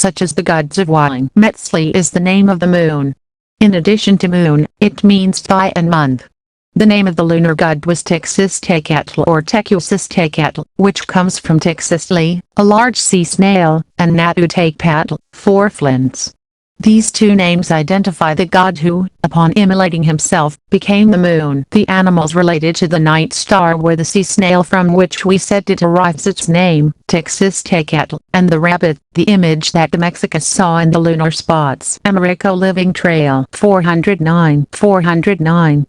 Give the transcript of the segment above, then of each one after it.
such as the gods of wine. Metzli is the name of the moon. In addition to moon, it means thigh and month. The name of the lunar god was Tixistekatl or Tecusistekatl, which comes from Tixisli, a large sea snail, and Natutekpatl, 4 flints. These two names identify the god who, upon immolating himself, became the moon. The animals related to the night star were the sea snail from which we said it derives its name, Tixistekatl, and the rabbit, the image that the Mexicans saw in the lunar spots. Americo Living Trail 409.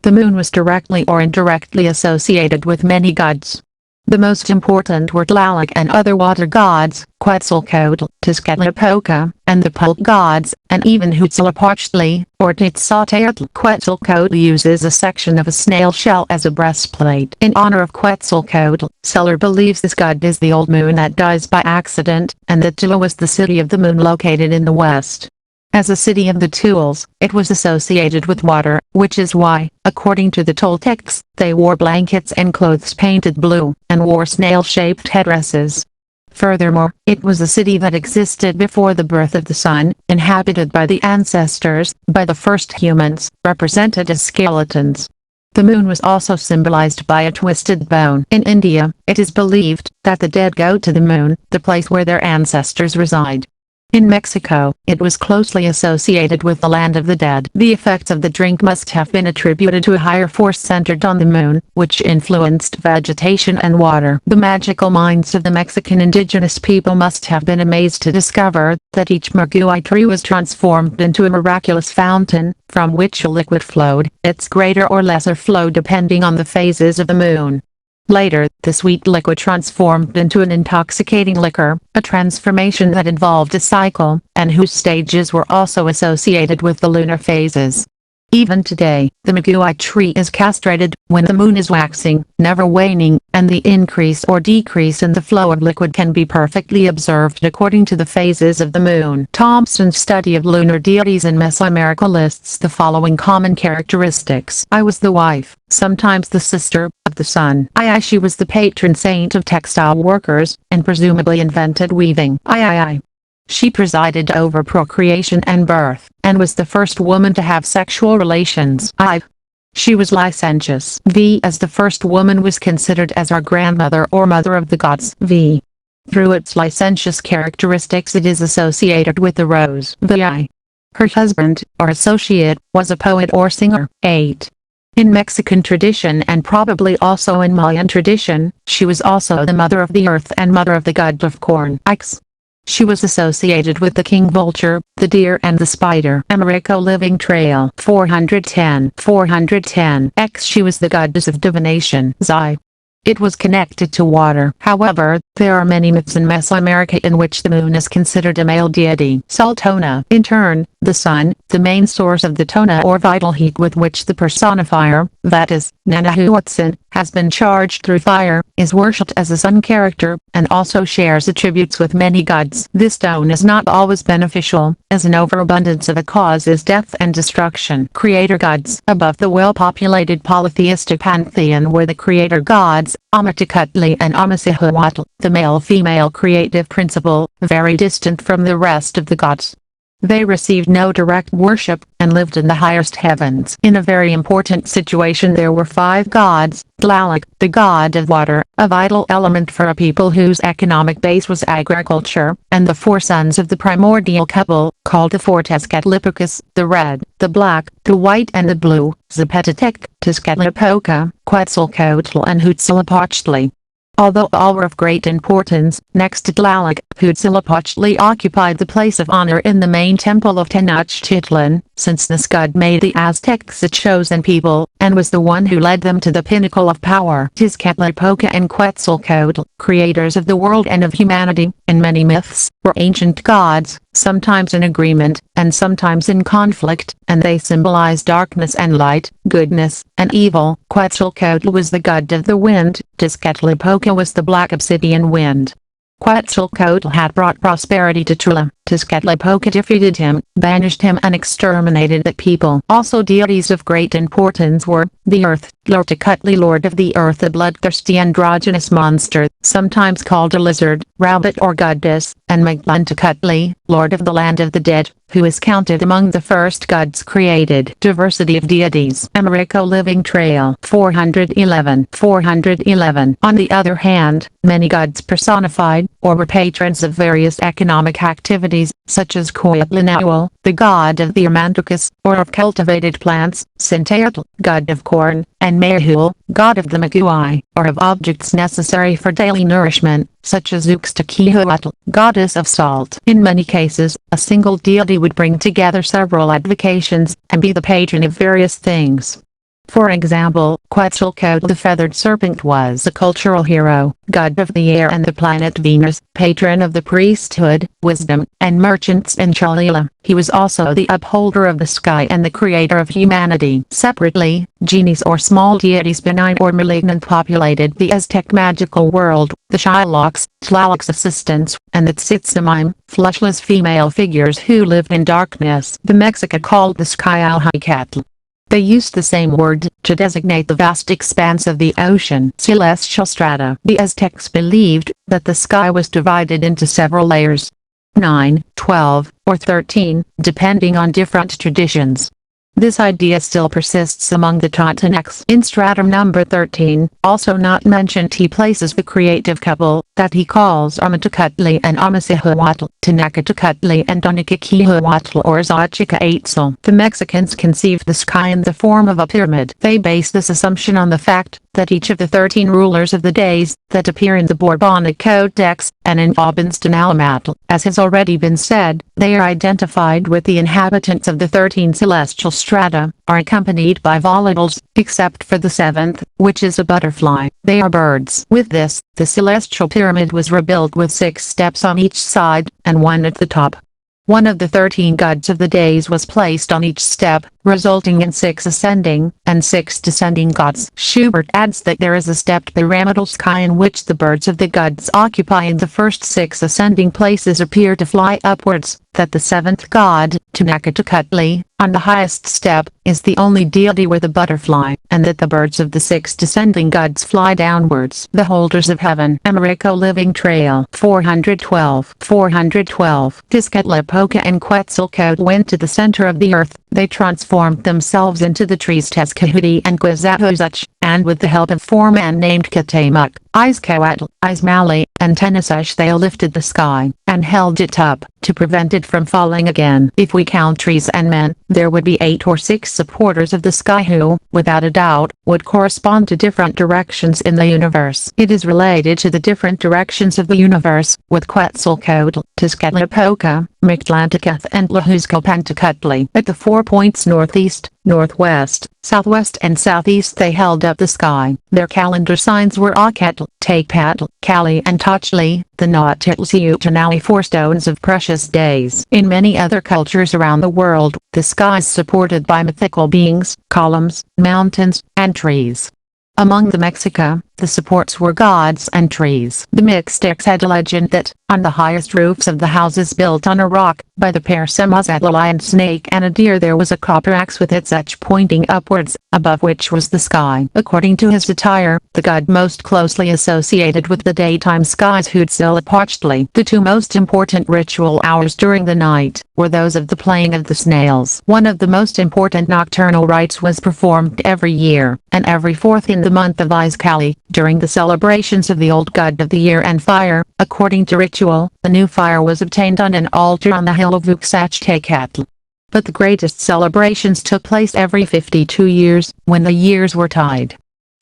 The moon was directly or indirectly associated with many gods. The most important were Tlaloc and other water gods, Quetzalcoatl, Tezcatlipoca, and the pulp gods, and even Huitzilopochtli, or Tezcatlipoca. Quetzalcoatl uses a section of a snail shell as a breastplate. In honor of Quetzalcoatl, Seller believes this god is the old moon that dies by accident, and that Tula was the city of the moon located in the west. As a city of the Tules, it was associated with water, which is why, according to the Toltecs, they wore blankets and clothes painted blue, and wore snail-shaped headdresses. Furthermore, it was a city that existed before the birth of the sun, inhabited by the ancestors, by the first humans, represented as skeletons. The moon was also symbolized by a twisted bone. In India, it is believed that the dead go to the moon, the place where their ancestors reside. In Mexico, it was closely associated with the land of the dead. The effects of the drink must have been attributed to a higher force centered on the moon, which influenced vegetation and water. The magical minds of the Mexican indigenous people must have been amazed to discover that each maguey tree was transformed into a miraculous fountain, from which a liquid flowed, its greater or lesser flow depending on the phases of the moon. Later, the sweet liquid transformed into an intoxicating liquor, a transformation that involved a cycle, and whose stages were also associated with the lunar phases. Even today, the maguey tree is castrated when the moon is waxing, never waning, and the increase or decrease in the flow of liquid can be perfectly observed according to the phases of the moon. Thompson's study of lunar deities in Mesoamerica lists the following common characteristics. I was the wife, sometimes the sister, of the sun. She was the patron saint of textile workers, and presumably invented weaving. She presided over procreation and birth, and was the first woman to have sexual relations. She was licentious. As the first woman was considered as our grandmother or mother of the gods. Through its licentious characteristics it is associated with the rose. Her husband, or associate, was a poet or singer. In Mexican tradition and probably also in Mayan tradition, she was also the mother of the earth and mother of the god of corn. She was associated with the king vulture, the deer and the spider. Americo Living Trail 410. She was the goddess of divination. It was connected to water. However, there are many myths in Mesoamerica in which the moon is considered a male deity. Sultona. In turn, the sun, the main source of the tona or vital heat with which the personifier, that is, Nanahuatzin, has been charged through fire, is worshipped as a sun character, and also shares attributes with many gods. This stone is not always beneficial, as an overabundance of a causes death and destruction. Creator gods. Above the well-populated polytheistic pantheon were the creator gods, Amaticuhtli and Amasihuatl, the male-female creative principle, very distant from the rest of the gods. They received no direct worship, and lived in the highest heavens. In a very important situation there were 5 gods: Tlaloc, the god of water, a vital element for a people whose economic base was agriculture, and the 4 sons of the primordial couple, called the 4 Tezcatlipocas, the red, the black, the white and the blue, Zapotec, Tezcatlipoca, Quetzalcoatl and Huitzilopochtli. Although all were of great importance, next to Tlaloc, Huitzilopochtli occupied the place of honor in the main temple of Tenochtitlan, since this god made the Aztecs a chosen people, and was the one who led them to the pinnacle of power. Tezcatlipoca and Quetzalcoatl, creators of the world and of humanity, in many myths, were ancient gods, sometimes in agreement, and sometimes in conflict, and they symbolize darkness and light, goodness, and evil. Quetzalcoatl was the god of the wind, Tezcatlipoca was the black obsidian wind. Quetzalcoatl had brought prosperity to Tula, Tezcatlipoca defeated him, banished him and exterminated the people. Also deities of great importance were, the earth, Tlortecutli lord of the earth, a bloodthirsty androgynous monster, sometimes called a lizard, rabbit or goddess, and Meglantecutli, lord of the land of the dead, who is counted among the first gods created. Diversity of deities. Americo Living Trail 411. On the other hand, many gods personified, or were patrons of various economic activities, such as Coatlinaual, the god of the Amandricus, or of cultivated plants, Sinteotl, god of corn, and Mahul, god of the Magui, or of objects necessary for daily nourishment, such as Uxtakihuatl, goddess of salt. In many cases, a single deity would bring together several advocations, and be the patron of various things. For example, Quetzalcoatl the feathered serpent was a cultural hero, god of the air and the planet Venus, patron of the priesthood, wisdom, and merchants in Cholula. He was also the upholder of the sky and the creator of humanity. Separately, genies or small deities benign or malignant populated the Aztec magical world, the Xylocs, Tlaloc's assistants, and the Tzitzimime, fleshless female figures who lived in darkness. The Mexica called the sky Alhicatl. They used the same word to designate the vast expanse of the ocean. Celestial strata. The Aztecs believed that the sky was divided into several layers. 9, 12, or 13, depending on different traditions. This idea still persists among the Totonacs. In stratum number 13, also not mentioned, he places the creative couple, that he calls Amatecutli and Amasihuatl, Tenacatecutli and Onikikihuatl or Xochicaatl. The Mexicans conceived the sky in the form of a pyramid. They base this assumption on the fact that each of the 13 rulers of the days that appear in the Borbonic Codex, and in Obinstanalamatl, as has already been said, they are identified with the inhabitants of the 13 celestial strata, are accompanied by volatiles, except for the 7th, which is a butterfly. They are birds. With this, the celestial pyramid was rebuilt with 6 steps on each side, and one at the top. One of the 13 gods of the days was placed on each step, resulting in 6 ascending, and 6 descending gods. Schubert adds that there is a stepped pyramidal sky in which the birds of the gods occupying the first 6 ascending places appear to fly upwards, that the 7th god, Tenacatecutli, on the highest step, is the only deity with a butterfly, and that the birds of the 6 descending gods fly downwards. The holders of heaven. Americo Living Trail 412. Tezcatlipoca and Quetzalcoatl went to the center of the earth. They transformed themselves into the trees Tezcahuti and Quetzalcoatl, and with the help of 4 men named Catamuc, Izcoatl, Izmali, and Tenasush they lifted the sky, and held it up, to prevent it from falling again. If we count trees and men, there would be 8 or 6 supporters of the sky who, without a doubt, would correspond to different directions in the universe. It is related to the different directions of the universe, with Quetzalcoatl, Tezcatlipoca, Mictlantecuhtli and Tlajuzcalpantecutli. At the 4 points northeast, northwest, southwest and southeast they held up the sky. Their calendar signs were Acatl, Tecpatl, Cali and Tochli, the Nautilutanali 4 stones of precious days. In many other cultures around the world, the sky is supported by mythical beings, columns, mountains, and trees. Among the Mexica, the supports were gods and trees. The Mixtecs had a legend that, on the highest roofs of the houses built on a rock, by the pair Semazatl, a lion snake and a deer, there was a copper axe with its edge pointing upwards, above which was the sky. According to his attire, the god most closely associated with the daytime skies Huitzilopochtli. The 2 most important ritual hours during the night, were those of the playing of the snails. One of the most important nocturnal rites was performed every year, and every 4th in the month of Izcalli, during the celebrations of the old god of the year and fire. According to ritual, the new fire was obtained on an altar on the hill of Uxachtekatl. But the greatest celebrations took place every 52 years, when the years were tied.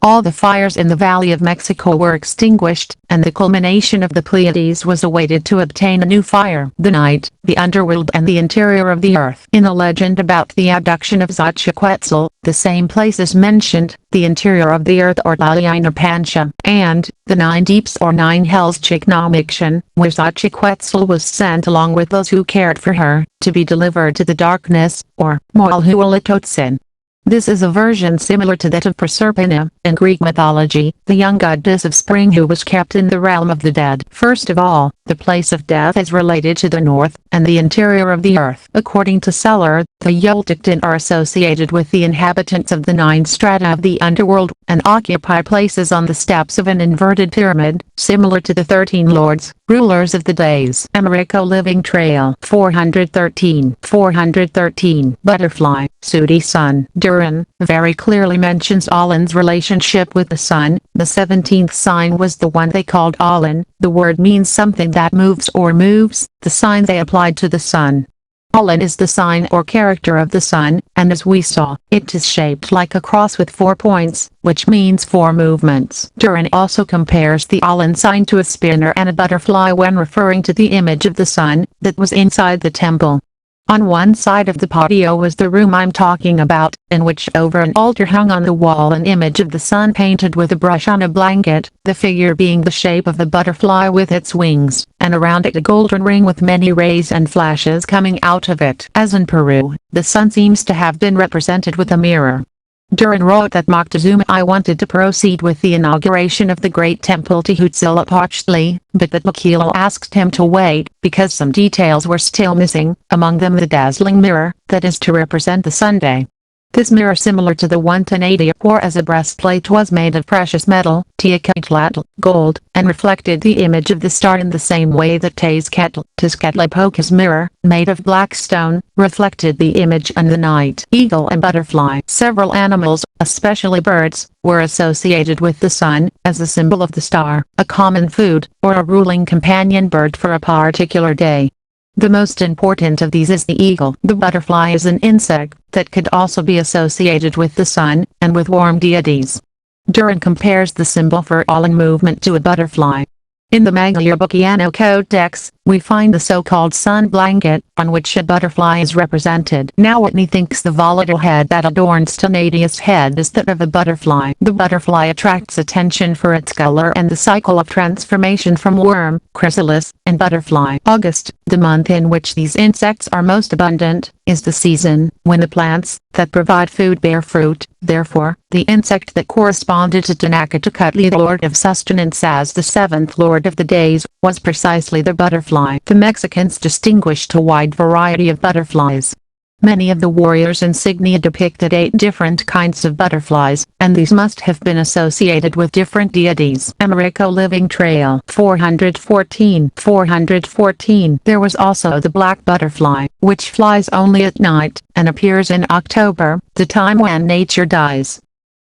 All the fires in the Valley of Mexico were extinguished, and the culmination of the Pleiades was awaited to obtain a new fire. The night, the underworld and the interior of the earth. In the legend about the abduction of Xochiquetzal, the same place is mentioned, the interior of the earth or Pancha, and the 9 deeps or 9 hells Chiknomikshan, where Xochiquetzal was sent along with those who cared for her, to be delivered to the darkness, or Moalhualitotsin. This is a version similar to that of Proserpina. In Greek mythology, the young goddess of spring who was kept in the realm of the dead. First of all, the place of death is related to the north and the interior of the earth. According to Seller, the Yoltikton are associated with the inhabitants of the 9 strata of the underworld, and occupy places on the steps of an inverted pyramid, similar to the 13 lords, rulers of the days. Americo Living Trail 413 Butterfly, Sooty Sun. Duran very clearly mentions Alan's relationship with the sun. The 17th sign was the one they called Alan. The word means something that moves or moves, the sign they applied to the sun. Alan is the sign or character of the sun, and as we saw, it is shaped like a cross with 4 points, which means 4 movements. Duran also compares the Alan sign to a spinner and a butterfly when referring to the image of the sun that was inside the temple. On one side of the patio was the room I'm talking about, in which over an altar hung on the wall an image of the sun painted with a brush on a blanket, the figure being the shape of a butterfly with its wings, and around it a golden ring with many rays and flashes coming out of it. As in Peru, the sun seems to have been represented with a mirror. Duran wrote that Moctezuma I wanted to proceed with the inauguration of the great temple to Huitzilopochtli, but that Makilo asked him to wait, because some details were still missing, among them the dazzling mirror, that is to represent the Sunday. This mirror, similar to the one Tanadia wore as a breastplate, was made of precious metal, Tezcatl, gold, and reflected the image of the star in the same way that Tezcatlipoca's mirror, made of black stone, reflected the image and the night eagle and butterfly. Several animals, especially birds, were associated with the sun, as a symbol of the star, a common food, or a ruling companion bird for a particular day. The most important of these is the eagle. The butterfly is an insect that could also be associated with the sun, and with warm deities. Duran compares the symbol for Alan movement to a butterfly. In the Magliarbucchiano Codex, we find the so-called sun blanket, on which a butterfly is represented. Now Whitney thinks the volatile head that adorns Thanadia's head is that of a butterfly. The butterfly attracts attention for its color and the cycle of transformation from worm, chrysalis, and butterfly. August, the month in which these insects are most abundant, is the season when the plants that provide food bear fruit. Therefore, the insect that corresponded to Tenochtitlan, the lord of sustenance as the 7th lord of the days, was precisely the butterfly. The Mexicans distinguished a wide variety of butterflies. Many of the warriors' insignia depicted 8 different kinds of butterflies, and these must have been associated with different deities. Americo Living Trail 414 There was also the black butterfly, which flies only at night, and appears in October, the time when nature dies.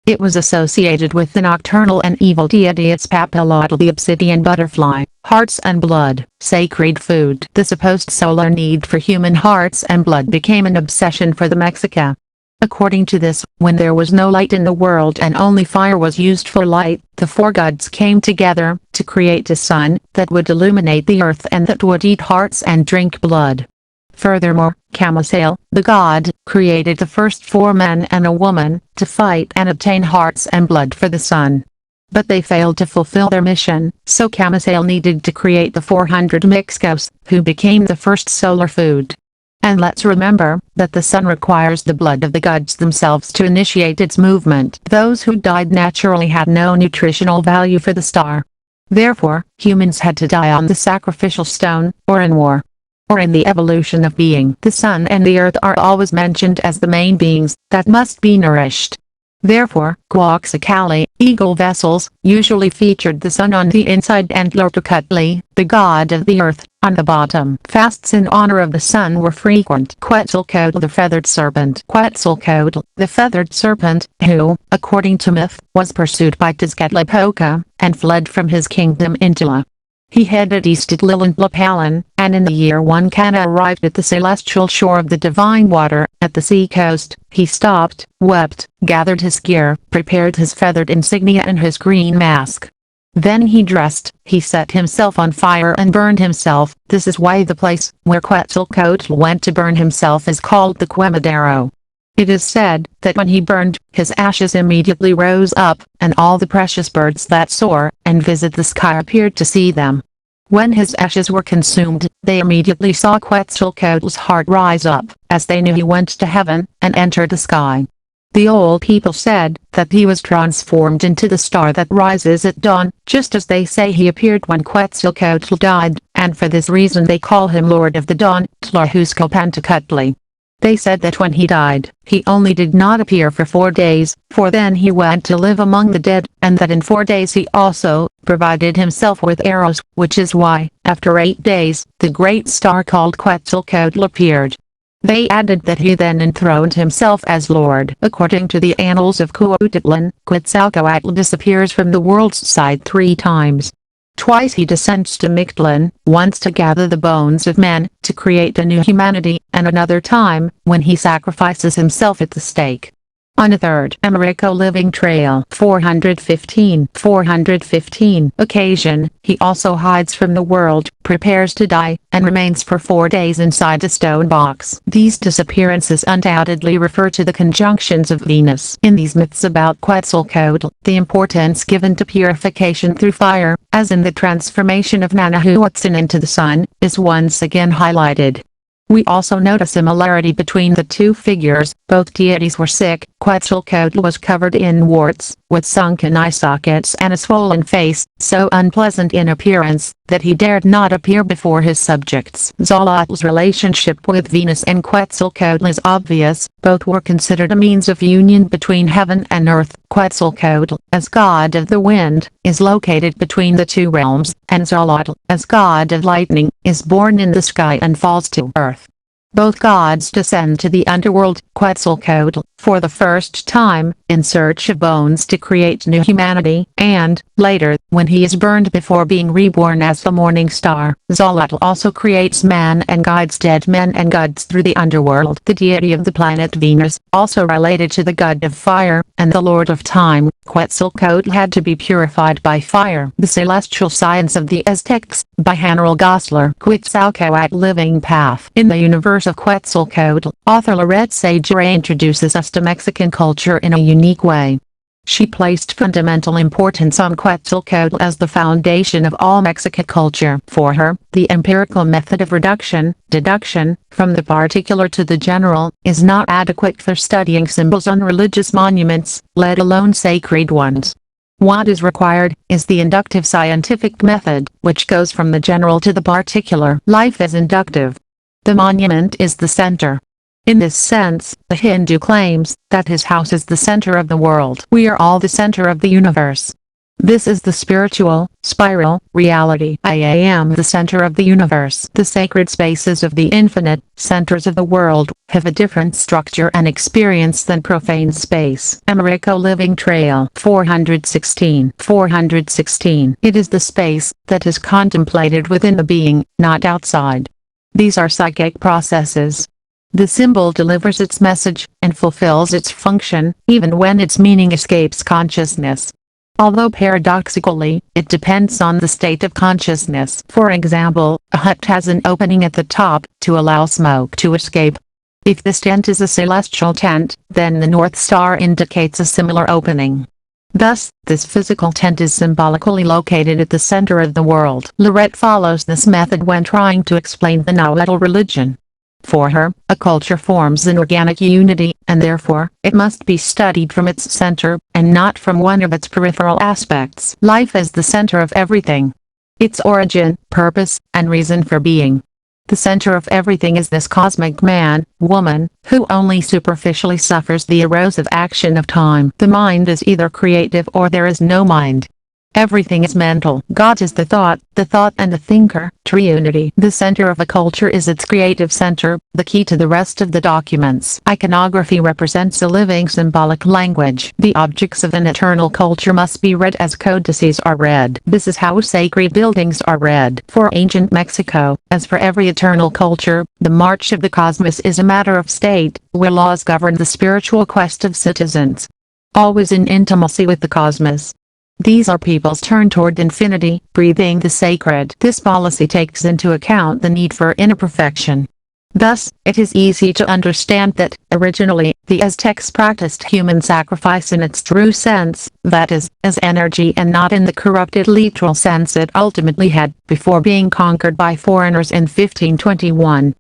It was associated with the nocturnal and evil deity Itzpapilotl, the obsidian butterfly, hearts and blood, sacred food. The supposed solar need for human hearts and blood became an obsession for the Mexica. According to this, when there was no light in the world and only fire was used for light, the 4 gods came together to create a sun that would illuminate the earth and that would eat hearts and drink blood. Furthermore, Camasael, the god, created the first 4 men and a woman, to fight and obtain hearts and blood for the sun. But they failed to fulfill their mission, so Camasael needed to create the 400 Mixcos, who became the first solar food. And let's remember, that the sun requires the blood of the gods themselves to initiate its movement. Those who died naturally had no nutritional value for the star. Therefore, humans had to die on the sacrificial stone, or in war. Or in the evolution of being. The sun and the earth are always mentioned as the main beings that must be nourished. Therefore, Quetzalcoatl, eagle vessels, usually featured the sun on the inside and Tlortocutli, the god of the earth, on the bottom. Fasts in honor of the sun were frequent. Quetzalcoatl the feathered serpent. Quetzalcoatl, the feathered serpent, who, according to myth, was pursued by Tezcatlipoca, and fled from his kingdom in Tula. He headed east at Lillantlapalan, and in the year 1 Cana arrived at the celestial shore of the divine water. At the sea coast, he stopped, wept, gathered his gear, prepared his feathered insignia and his green mask. Then he dressed, he set himself on fire and burned himself. This is why the place where Quetzalcoatl went to burn himself is called the Quemadero. It is said that when he burned, his ashes immediately rose up, and all the precious birds that soar and visit the sky appeared to see them. When his ashes were consumed, they immediately saw Quetzalcoatl's heart rise up, as they knew he went to heaven, and entered the sky. The old people said that he was transformed into the star that rises at dawn, just as they say he appeared when Quetzalcoatl died, and for this reason they call him Lord of the Dawn, Tlahuascalpantecutli. They said that when he died, he only did not appear for 4 days, for then he went to live among the dead, and that in 4 days he also provided himself with arrows, which is why, after 8 days, the great star called Quetzalcoatl appeared. They added that he then enthroned himself as Lord. According to the annals of Cuautitlan, Quetzalcoatl disappears from the world's side 3 times. Twice he descends to Mictlan, once to gather the bones of men, to create a new humanity, and another time, when he sacrifices himself at the stake. On a third Americo Living Trail 415 occasion, he also hides from the world, prepares to die, and remains for 4 days inside a stone box. These disappearances undoubtedly refer to the conjunctions of Venus. In these myths about Quetzalcoatl, the importance given to purification through fire, as in the transformation of Nanahuatzin into the sun, is once again highlighted. We also note a similarity between the two figures. Both deities were sick. Quetzalcoatl was covered in warts, with sunken eye sockets and a swollen face, so unpleasant in appearance, that he dared not appear before his subjects. Xolotl's relationship with Venus and Quetzalcoatl is obvious. Both were considered a means of union between heaven and earth. Quetzalcoatl, as god of the wind, is located between the two realms, and Xolotl, as god of lightning, is born in the sky and falls to earth. Both gods descend to the underworld. Quetzalcoatl, for the first time, in search of bones to create new humanity, and, later, when he is burned before being reborn as the morning star. Xolotl also creates man and guides dead men and gods through the underworld. The deity of the planet Venus, also related to the god of fire, and the lord of time, Quetzalcoatl had to be purified by fire. The Celestial Science of the Aztecs, by Hannibal Goslar. Quetzalcoatl Living Path. In the universe of Quetzalcoatl, author Lorette Sager introduces us to Mexican culture in a unique way. She placed fundamental importance on Quetzalcoatl as the foundation of all Mexican culture. For her, the empirical method of reduction, deduction, from the particular to the general, is not adequate for studying symbols on religious monuments, let alone sacred ones. What is required, is the inductive scientific method, which goes from the general to the particular. Life is inductive. The monument is the center. In this sense, the Hindu claims that his house is the center of the world. We are all the center of the universe. This is the spiritual, spiral, reality. I am the center of the universe. The sacred spaces of the infinite, centers of the world, have a different structure and experience than profane space. Americo Living Trail 416. It is the space that is contemplated within the being, not outside. These are psychic processes. The symbol delivers its message, and fulfills its function, even when its meaning escapes consciousness. Although paradoxically, it depends on the state of consciousness. For example, a hut has an opening at the top, to allow smoke to escape. If this tent is a celestial tent, then the North Star indicates a similar opening. Thus, this physical tent is symbolically located at the center of the world. Lorette follows this method when trying to explain the Nahuatl religion. For her, a culture forms an organic unity, and therefore, it must be studied from its center, and not from one of its peripheral aspects. Life is the center of everything. Its origin, purpose, and reason for being. The center of everything is this cosmic man, woman, who only superficially suffers the erosive action of time. The mind is either creative or there is no mind. Everything is mental. God is the thought and the thinker, triunity. The center of a culture is its creative center, the key to the rest of the documents. Iconography represents a living symbolic language. The objects of an eternal culture must be read as codices are read. This is how sacred buildings are read. For ancient Mexico, as for every eternal culture, the march of the cosmos is a matter of state, where laws govern the spiritual quest of citizens. Always in intimacy with the cosmos. These are people's turn toward infinity, breathing the sacred. This policy takes into account the need for inner perfection. Thus, it is easy to understand that, originally, the Aztecs practiced human sacrifice in its true sense, that is, as energy and not in the corrupted literal sense it ultimately had, before being conquered by foreigners in 1521.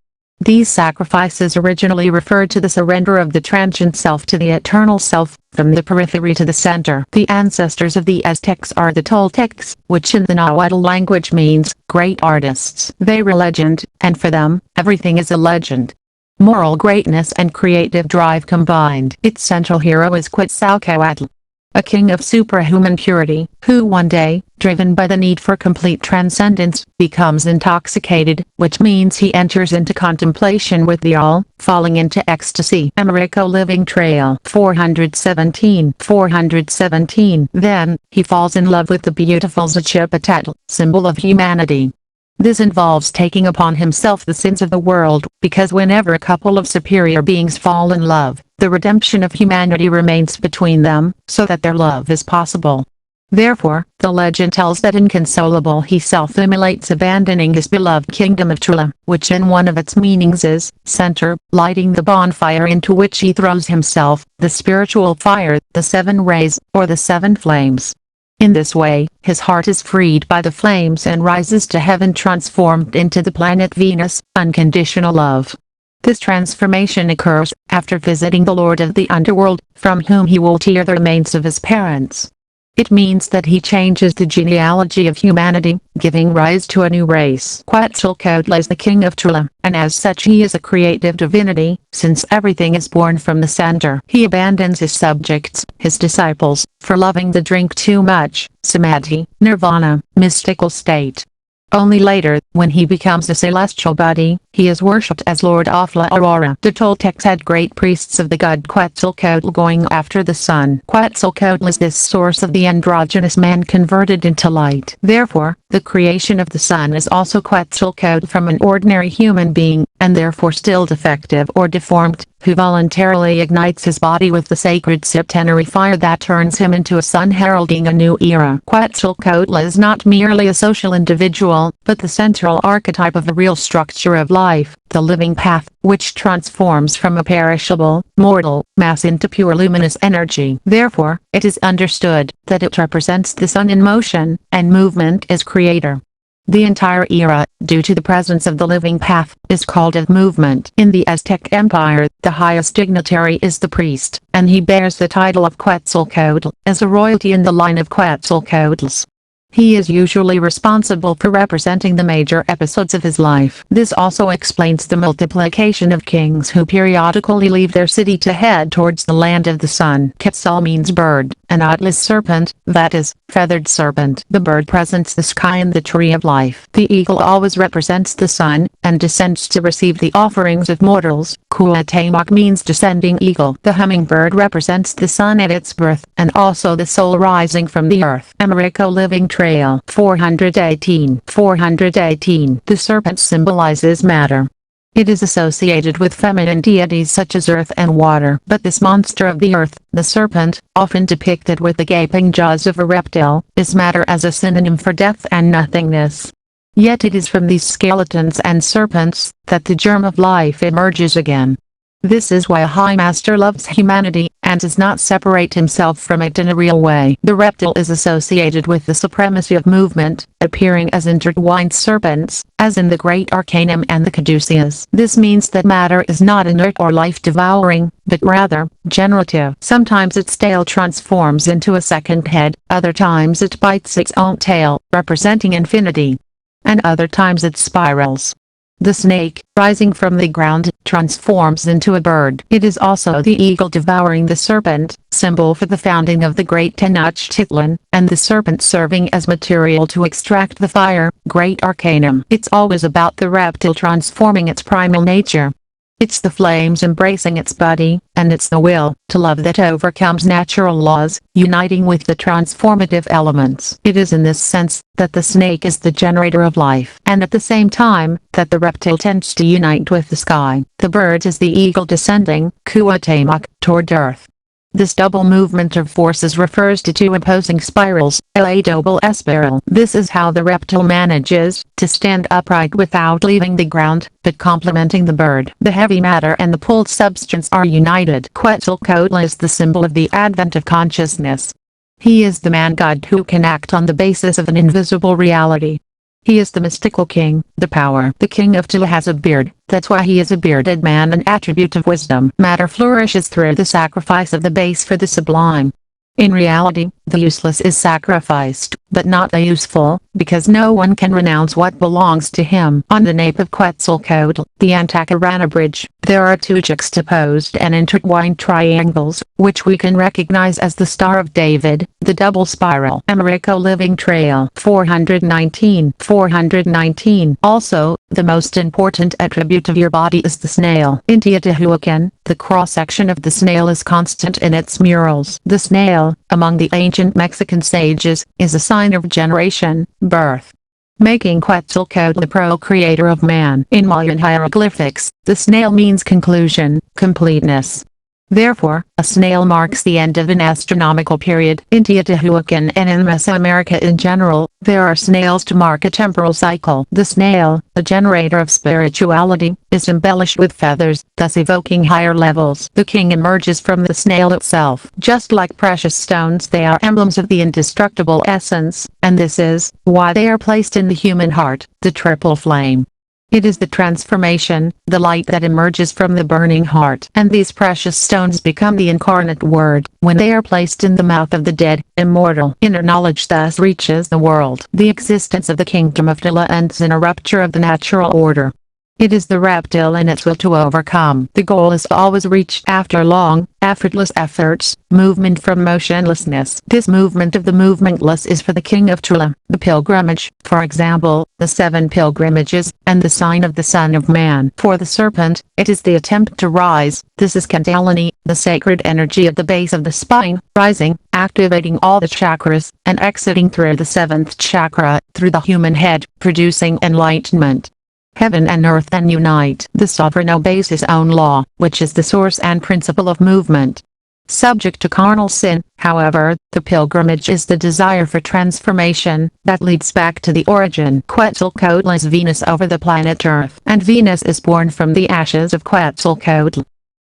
These sacrifices originally referred to the surrender of the transient self to the eternal self, from the periphery to the center. The ancestors of the Aztecs are the Toltecs, which in the Nahuatl language means great artists. They were legend, and for them, everything is a legend. Moral greatness and creative drive combined. Its central hero is Quetzalcoatl, a king of superhuman purity, who one day, driven by the need for complete transcendence, becomes intoxicated, which means he enters into contemplation with the all, falling into ecstasy. Americo Living Trail 417. Then, he falls in love with the beautiful Xochipetl, symbol of humanity. This involves taking upon himself the sins of the world, because whenever a couple of superior beings fall in love, the redemption of humanity remains between them, so that their love is possible. Therefore, the legend tells that inconsolable he self-immolates, abandoning his beloved kingdom of Trula, which in one of its meanings is, center, lighting the bonfire into which he throws himself, the spiritual fire, the seven rays, or the seven flames. In this way, his heart is freed by the flames and rises to heaven, transformed into the planet Venus, unconditional love. This transformation occurs after visiting the Lord of the Underworld, from whom he will tear the remains of his parents. It means that he changes the genealogy of humanity, giving rise to a new race. Quetzalcoatl is the king of Trula, and as such he is a creative divinity, since everything is born from the center. He abandons his subjects, his disciples, for loving the drink too much, samadhi, nirvana, mystical state. Only later, when he becomes a celestial body, he is worshipped as Lord of La Aurora. The Toltecs had great priests of the god Quetzalcoatl going after the sun. Quetzalcoatl is this source of the androgynous man converted into light. Therefore, the creation of the sun is also Quetzalcoatl from an ordinary human being, and therefore still defective or deformed, who voluntarily ignites his body with the sacred septenary fire that turns him into a sun heralding a new era. Quetzalcoatl is not merely a social individual, but the central archetype of the real structure of life, the living path, which transforms from a perishable, mortal, mass into pure luminous energy. Therefore, it is understood that it represents the sun in motion, and movement as creator. The entire era, due to the presence of the living path, is called a movement. In the Aztec Empire, the highest dignitary is the priest, and he bears the title of Quetzalcoatl, as a royalty in the line of Quetzalcoatls. He is usually responsible for representing the major episodes of his life. This also explains the multiplication of kings who periodically leave their city to head towards the land of the sun. Quetzal means bird, and Atl is serpent, that is, feathered serpent. The bird presents the sky and the tree of life. The eagle always represents the sun, and descends to receive the offerings of mortals. Cuauhtémoc means descending eagle. The hummingbird represents the sun at its birth, and also the soul rising from the earth. Americo Living Trail 418. The serpent symbolizes matter. It is associated with feminine deities such as earth and water. But this monster of the earth, the serpent, often depicted with the gaping jaws of a reptile, is matter as a synonym for death and nothingness. Yet it is from these skeletons and serpents that the germ of life emerges again. This is why a high master loves humanity, and does not separate himself from it in a real way. The reptile is associated with the supremacy of movement, appearing as intertwined serpents, as in the Great Arcanum and the Caduceus. This means that matter is not inert or life-devouring, but rather, generative. Sometimes its tail transforms into a second head, other times it bites its own tail, representing infinity. And other times it spirals. The snake, rising from the ground, transforms into a bird. It is also the eagle devouring the serpent, symbol for the founding of the great Tenochtitlan, and the serpent serving as material to extract the fire, Great Arcanum. It's always about the reptile transforming its primal nature. It's the flames embracing its body, and it's the will to love that overcomes natural laws, uniting with the transformative elements. It is in this sense that the snake is the generator of life, and at the same time that the reptile tends to unite with the sky. The bird is the eagle descending, Cuauhtémoc, toward earth. This double movement of forces refers to two opposing spirals, a double spiral. This is how the reptile manages to stand upright without leaving the ground, but complementing the bird. The heavy matter and the pulled substance are united. Quetzalcoatl is the symbol of the advent of consciousness. He is the man-god who can act on the basis of an invisible reality. He is the mystical king, the power. The king of Tula has a beard, that's why he is a bearded man, an attribute of wisdom. Matter flourishes through the sacrifice of the base for the sublime. In reality, the useless is sacrificed, but not the useful, because no one can renounce what belongs to him. On the nape of Quetzalcoatl, the Antacarana bridge, there are two juxtaposed and intertwined triangles, which we can recognize as the Star of David, the double spiral. Americo Living Trail 419. Also, the most important attribute of your body is the snail. In Teotihuacan, the cross-section of the snail is constant in its murals. The snail, among the ancient Mexican sages, is a sign of generation, birth, making Quetzalcoatl the procreator of man. In Mayan hieroglyphics, the snail means conclusion, completeness. Therefore, a snail marks the end of an astronomical period. In Teotihuacan and in Mesoamerica in general, there are snails to mark a temporal cycle. The snail, a generator of spirituality, is embellished with feathers, thus evoking higher levels. The king emerges from the snail itself. Just like precious stones, they are emblems of the indestructible essence, and this is why they are placed in the human heart, the triple flame. It is the transformation, the light that emerges from the burning heart. And these precious stones become the incarnate word, when they are placed in the mouth of the dead, immortal. Inner knowledge thus reaches the world. The existence of the kingdom of Tula ends in a rupture of the natural order. It is the reptile in its will to overcome. The goal is always reached after long, effortless efforts, movement from motionlessness. This movement of the movementless is for the king of Tula, the pilgrimage, for example, the 7 pilgrimages, and the sign of the Son of Man. For the serpent, it is the attempt to rise. This is Kundalini, the sacred energy at the base of the spine, rising, activating all the chakras, and exiting through the 7th chakra, through the human head, producing enlightenment. Heaven and earth then unite. The sovereign obeys his own law, which is the source and principle of movement. Subject to carnal sin, however, the pilgrimage is the desire for transformation, that leads back to the origin. Quetzalcoatl is Venus over the planet Earth, and Venus is born from the ashes of Quetzalcoatl.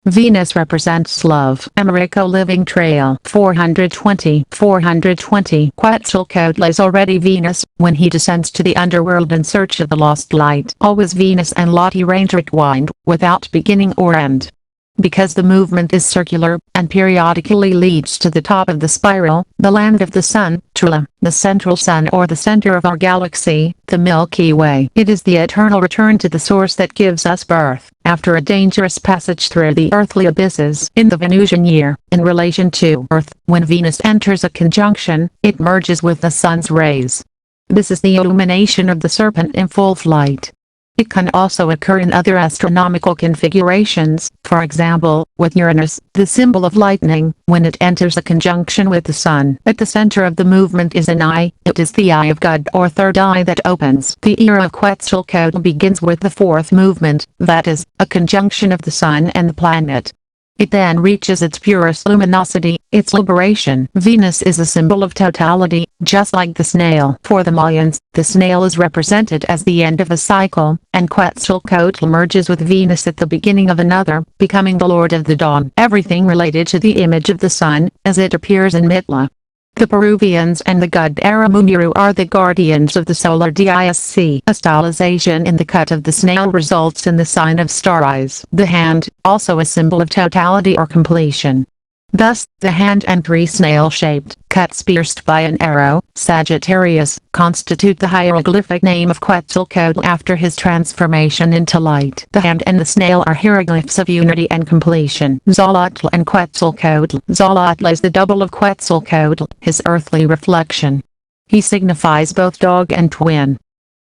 Venus represents love. Americo Living Trail 420. Quetzalcoatl is already Venus, when he descends to the underworld in search of the lost light. Always Venus and Lottie range intertwined, without beginning or end. Because the movement is circular, and periodically leads to the top of the spiral, the land of the sun, Tula, the central sun or the center of our galaxy, the Milky Way. It is the eternal return to the source that gives us birth, after a dangerous passage through the earthly abysses. In the Venusian year, in relation to Earth, when Venus enters a conjunction, it merges with the sun's rays. This is the illumination of the serpent in full flight. It can also occur in other astronomical configurations, for example, with Uranus, the symbol of lightning, when it enters a conjunction with the Sun. At the center of the movement is an eye. It is the eye of God or third eye that opens. The era of Quetzalcoatl begins with the 4th movement, that is, a conjunction of the Sun and the planet. It then reaches its purest luminosity, its liberation. Venus is a symbol of totality, just like the snail. For the Mayans, the snail is represented as the end of a cycle, and Quetzalcoatl merges with Venus at the beginning of another, becoming the Lord of the Dawn. Everything related to the image of the sun, as it appears in Mitla. The Peruvians and the god Aramuniru are the guardians of the solar disc. A stylization in the cut of the snail results in the sign of star eyes. The hand, also a symbol of totality or completion. Thus, the hand and 3 snail-shaped cuts pierced by an arrow, Sagittarius, constitute the hieroglyphic name of Quetzalcoatl after his transformation into light. The hand and the snail are hieroglyphs of unity and completion. Xolotl and Quetzalcoatl. Xolotl is the double of Quetzalcoatl, his earthly reflection. He signifies both dog and twin.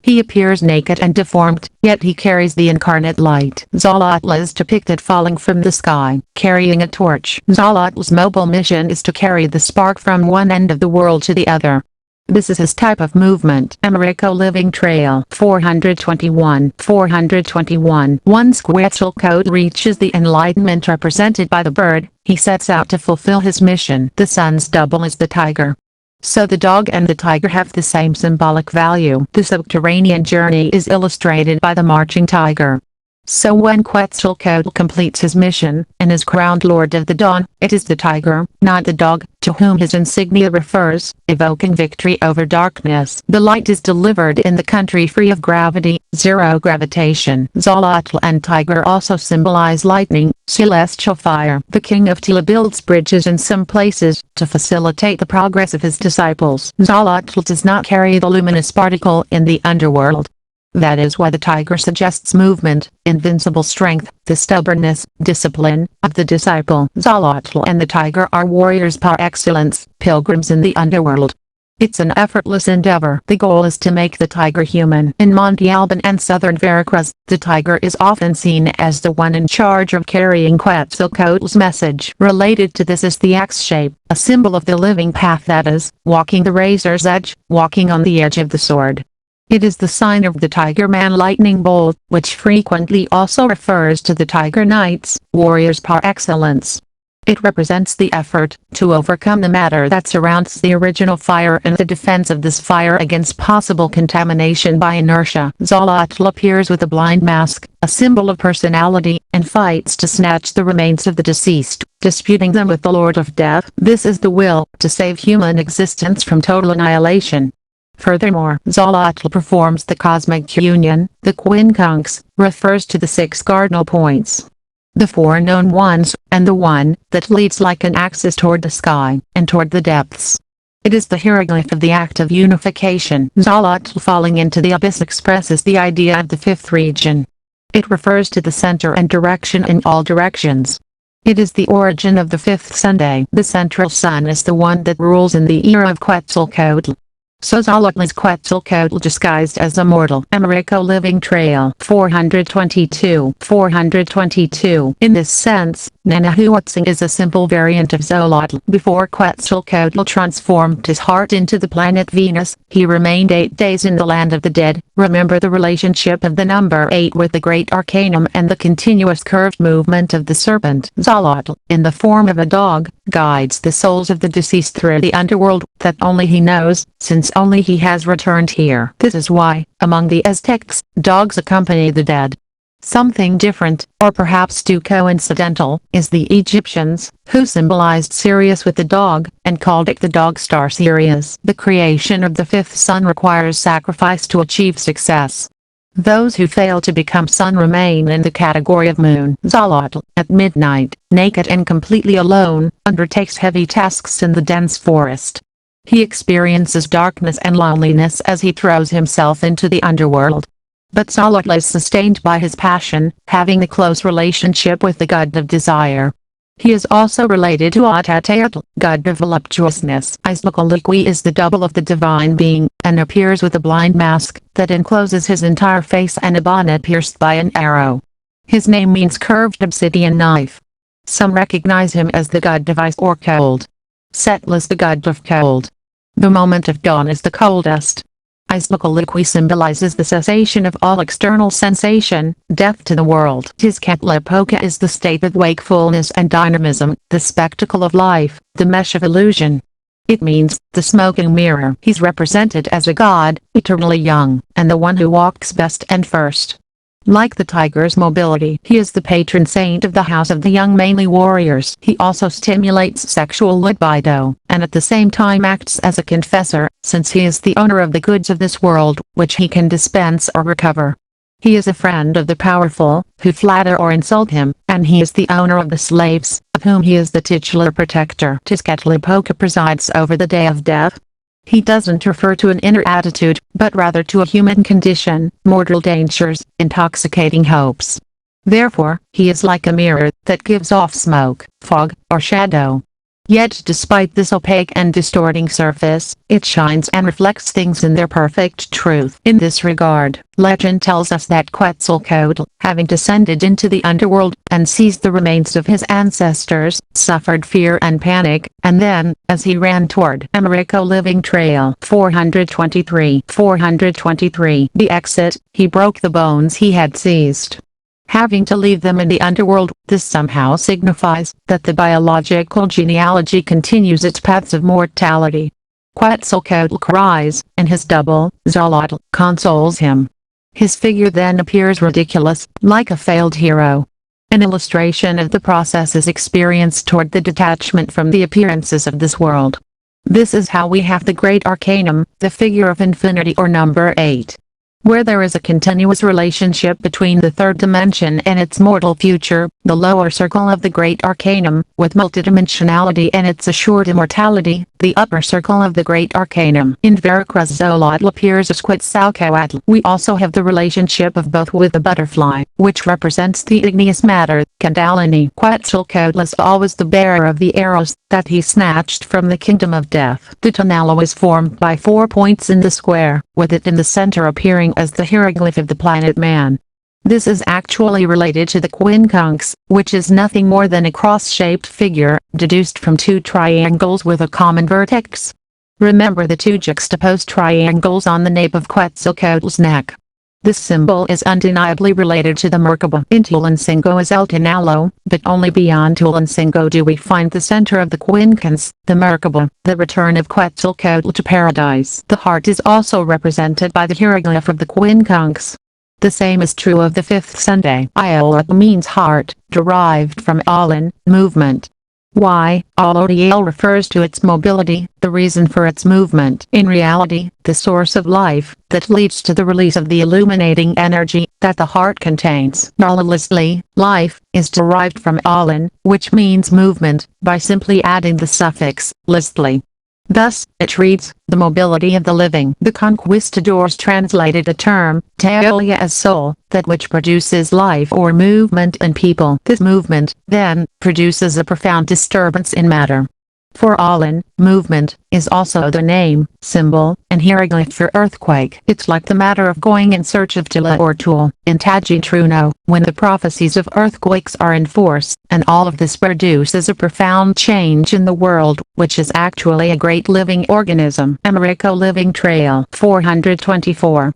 He appears naked and deformed, yet he carries the incarnate light. Xolotl is depicted falling from the sky, carrying a torch. Xolotl's mobile mission is to carry the spark from one end of the world to the other. This is his type of movement. Americo Living Trail 421. Once Quetzalcoatl reaches the enlightenment represented by the bird, he sets out to fulfill his mission. The sun's double is the tiger. So the dog and the tiger have the same symbolic value. The subterranean journey is illustrated by the marching tiger. So when Quetzalcoatl completes his mission, and is crowned Lord of the Dawn, it is the tiger, not the dog, to whom his insignia refers, evoking victory over darkness. The light is delivered in the country free of gravity, zero gravitation. Xolotl and tiger also symbolize lightning, celestial fire. The king of Tila builds bridges in some places, to facilitate the progress of his disciples. Xolotl does not carry the luminous particle in the underworld. That is why the tiger suggests movement, invincible strength, the stubbornness, discipline, of the disciple. Xolotl and the tiger are warriors par excellence, pilgrims in the underworld. It's an effortless endeavor. The goal is to make the tiger human. In Monte Alban and southern Veracruz, the tiger is often seen as the one in charge of carrying Quetzalcoatl's message. Related to this is the axe shape, a symbol of the living path, that is, walking the razor's edge, walking on the edge of the sword. It is the sign of the tiger man lightning bolt, which frequently also refers to the tiger knights, warriors par excellence. It represents the effort to overcome the matter that surrounds the original fire and the defense of this fire against possible contamination by inertia. Xolotl appears with a blind mask, a symbol of personality, and fights to snatch the remains of the deceased, disputing them with the Lord of Death. This is the will to save human existence from total annihilation. Furthermore, Xolotl performs the cosmic union. The quincunx refers to the 6 cardinal points, the 4 known ones, and the one that leads like an axis toward the sky, and toward the depths. It is the hieroglyph of the act of unification. Xolotl falling into the abyss expresses the idea of the 5th region. It refers to the center and direction in all directions. It is the origin of the 5th Sunday. The central sun is the one that rules in the era of Quetzalcoatl. So Xolotl is Quetzalcoatl disguised as a mortal. Americo Living Trail 422. In this sense, Nanahuatzin is a simple variant of Xolotl. Before Quetzalcoatl transformed his heart into the planet Venus, he remained 8 days in the land of the dead. Remember the relationship of the number 8 with the great arcanum and the continuous curved movement of the serpent. Xolotl, in the form of a dog, guides the souls of the deceased through the underworld that only he knows, since only he has returned here. This is why, among the Aztecs, dogs accompany the dead. Something different, or perhaps too coincidental, is the Egyptians, who symbolized Sirius with the dog, and called it the dog star Sirius. The creation of the 5th sun requires sacrifice to achieve success. Those who fail to become sun remain in the category of moon. Xolotl, at midnight, naked and completely alone, undertakes heavy tasks in the dense forest. He experiences darkness and loneliness as he throws himself into the underworld. But Xolotl is sustained by his passion, having a close relationship with the god of desire. He is also related to Atatayatl, god of voluptuousness. Iztacaltli is the double of the divine being, and appears with a blind mask that encloses his entire face and a bonnet pierced by an arrow. His name means curved obsidian knife. Some recognize him as the god of ice or cold. Setl is the god of cold. The moment of dawn is the coldest. Iztacaltli symbolizes the cessation of all external sensation, death to the world. Tezcatlipoca is the state of wakefulness and dynamism, the spectacle of life, the mesh of illusion. It means, the smoking mirror. He's represented as a god, eternally young, and the one who walks best and first. Like the tiger's mobility, he is the patron saint of the house of the young manly warriors. He also stimulates sexual libido, and at the same time acts as a confessor, since he is the owner of the goods of this world, which he can dispense or recover. He is a friend of the powerful, who flatter or insult him, and he is the owner of the slaves, of whom he is the titular protector. Tezcatlipoca presides over the day of death. He doesn't refer to an inner attitude, but rather to a human condition, mortal dangers, intoxicating hopes. Therefore, he is like a mirror that gives off smoke, fog, or shadow. Yet despite this opaque and distorting surface, it shines and reflects things in their perfect truth. In this regard, legend tells us that Quetzalcoatl, having descended into the underworld, and seized the remains of his ancestors, suffered fear and panic, and then, as he ran toward Americo Living Trail 423, the exit, he broke the bones he had seized. Having to leave them in the underworld, this somehow signifies that the biological genealogy continues its paths of mortality. Quetzalcoatl cries, and his double, Xolotl, consoles him. His figure then appears ridiculous, like a failed hero. An illustration of the process is experienced toward the detachment from the appearances of this world. This is how we have the great arcanum, the figure of infinity or number 8. Where there is a continuous relationship between the third dimension and its mortal future, the lower circle of the great arcanum, with multidimensionality and its assured immortality, the upper circle of the great arcanum in Veracruzolotl appears as Quetzalcoatl. We also have the relationship of both with the butterfly, which represents the igneous matter, Kundalini. Quetzalcoatl is always the bearer of the arrows that he snatched from the kingdom of death. The tonallo is formed by 4 points in the square, with it in the center appearing as the hieroglyph of the planet man. This is actually related to the quincunx, which is nothing more than a cross-shaped figure, deduced from 2 triangles with a common vertex. Remember the 2 juxtaposed triangles on the nape of Quetzalcoatl's neck. This symbol is undeniably related to the Merkaba. In Tulancingo is El Tonallo, but only beyond Tulancingo do we find the center of the quincunx, the Merkaba, the return of Quetzalcoatl to paradise. The heart is also represented by the hieroglyph of the quincunx. The same is true of the 5th Sunday. Iola means heart, derived from Alin, movement. Why, Alodial refers to its mobility, the reason for its movement. In reality, the source of life, that leads to the release of the illuminating energy, that the heart contains. Knowledgelessly, life, is derived from Alin, which means movement, by simply adding the suffix, listly. Thus, it reads, the mobility of the living. The conquistadors translated the term, Teolia as soul, that which produces life or movement in people. This movement, then, produces a profound disturbance in matter. For Alin, movement, is also the name, symbol, and hieroglyph for earthquake. It's like the matter of going in search of Tila or Tool, in Taji Truno, when the prophecies of earthquakes are in force, and all of this produces a profound change in the world, which is actually a great living organism. Americo Living Trail 424.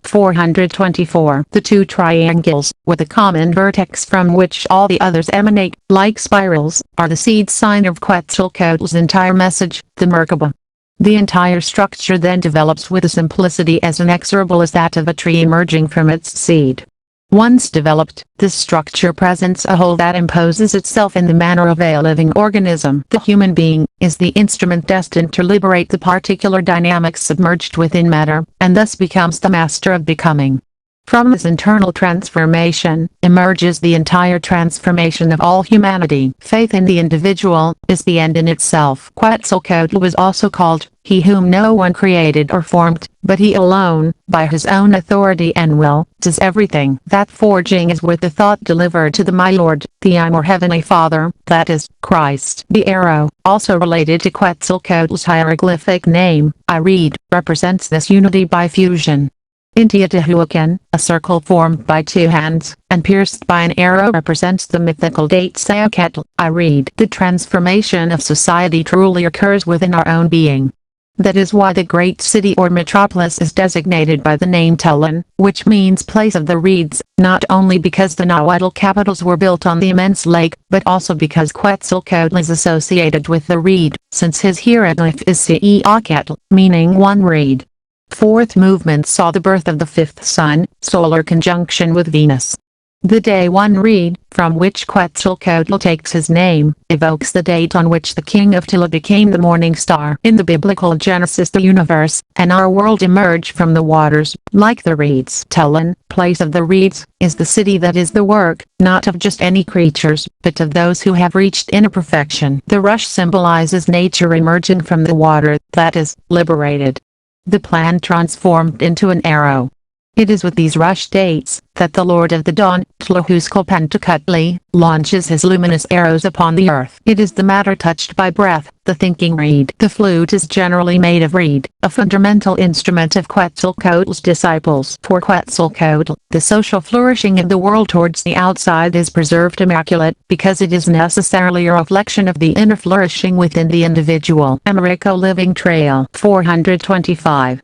The 2 triangles, with a common vertex from which all the others emanate, like spirals, are the seed sign of Quetzalcoatl's entire message, the Merkaba. The entire structure then develops with a simplicity as inexorable as that of a tree emerging from its seed. Once developed, this structure presents a whole that imposes itself in the manner of a living organism. The human being is the instrument destined to liberate the particular dynamics submerged within matter, and thus becomes the master of becoming. From this internal transformation, emerges the entire transformation of all humanity. Faith in the individual, is the end in itself. Quetzalcoatl was also called, he whom no one created or formed, but he alone, by his own authority and will, does everything. That forging is with the thought delivered to the my Lord, the I'm or Heavenly Father, that is, Christ. The arrow, also related to Quetzalcoatl's hieroglyphic name, I read, represents this unity by fusion. In Teotihuacan, a circle formed by 2 hands, and pierced by an arrow represents the mythical date Sayacatl. I read, the transformation of society truly occurs within our own being. That is why the great city or metropolis is designated by the name Tulan, which means place of the reeds, not only because the Nahuatl capitals were built on the immense lake, but also because Quetzalcoatl is associated with the reed, since his hieroglyph is Seacatl, meaning one reed. 4th movement saw the birth of the 5th sun, solar conjunction with Venus. The day 1 reed, from which Quetzalcoatl takes his name, evokes the date on which the king of Tila became the morning star. In the biblical Genesis, the universe and our world emerge from the waters, like the reeds. Tulan, place of the reeds, is the city that is the work, not of just any creatures, but of those who have reached inner perfection. The rush symbolizes nature emerging from the water, that is, liberated. The plant transformed into an arrow. It is with these rush dates, that the Lord of the Dawn, Tlahuascalpantecutli, launches his luminous arrows upon the earth. It is the matter touched by breath, the thinking reed. The flute is generally made of reed, a fundamental instrument of Quetzalcoatl's disciples. For Quetzalcoatl, the social flourishing of the world towards the outside is preserved immaculate, because it is necessarily a reflection of the inner flourishing within the individual. Americo Living Trail 425.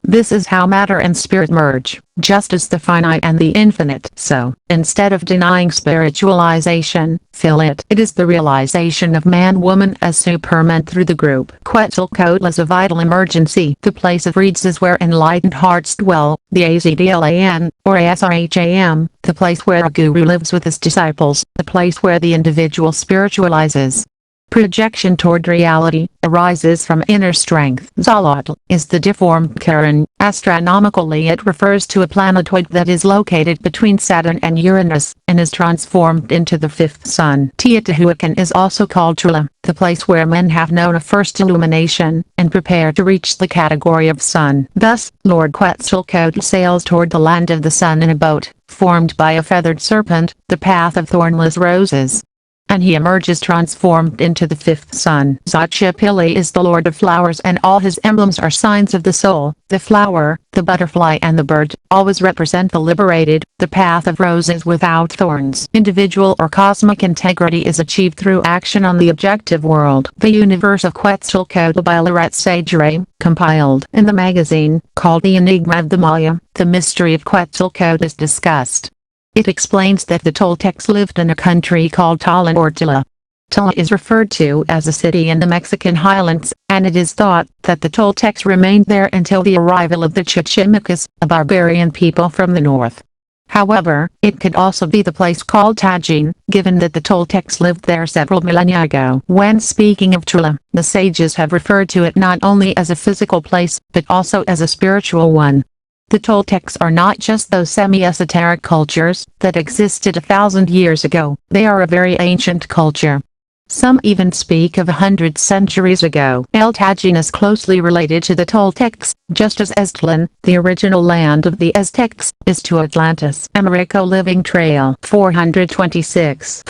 This is how matter and spirit merge, just as the finite and the infinite. So, instead of denying spiritualization, feel it. It is the realization of man and woman as supermen through the group. Quetzalcoatl is a vital emergency. The place of reeds is where enlightened hearts dwell, the AZDLAN, or ASRHAM, the place where a guru lives with his disciples, the place where the individual spiritualizes. Projection toward reality arises from inner strength. Zolotl is the deformed Charon. Astronomically, it refers to a planetoid that is located between Saturn and Uranus, and is transformed into the fifth sun. Teotihuacan is also called Tula, the place where men have known a first illumination, and prepare to reach the category of sun. Thus, Lord Quetzalcoatl sails toward the land of the sun in a boat, formed by a feathered serpent, the path of thornless roses. And he emerges transformed into the fifth sun. Xochipilli is the lord of flowers, and all his emblems are signs of the soul. The flower, the butterfly and the bird, always represent the liberated, the path of roses without thorns. Individual or cosmic integrity is achieved through action on the objective world. The Universe of Quetzalcoatl by Lorette Sagere, compiled in the magazine, called The Enigma of the Maya, the mystery of Quetzalcoatl is discussed. It explains that the Toltecs lived in a country called Tala or Tula. Tula is referred to as a city in the Mexican highlands, and it is thought that the Toltecs remained there until the arrival of the Chichimecas, a barbarian people from the north. However, it could also be the place called Tajín, given that the Toltecs lived there several millennia ago. When speaking of Tula, the sages have referred to it not only as a physical place, but also as a spiritual one. The Toltecs are not just those semi-esoteric cultures that existed 1,000 years ago. They are a very ancient culture. Some even speak of 100 centuries ago. El Tajín is closely related to the Toltecs, just as Aztlan, the original land of the Aztecs, is to Atlantis. Americo Living Trail 426.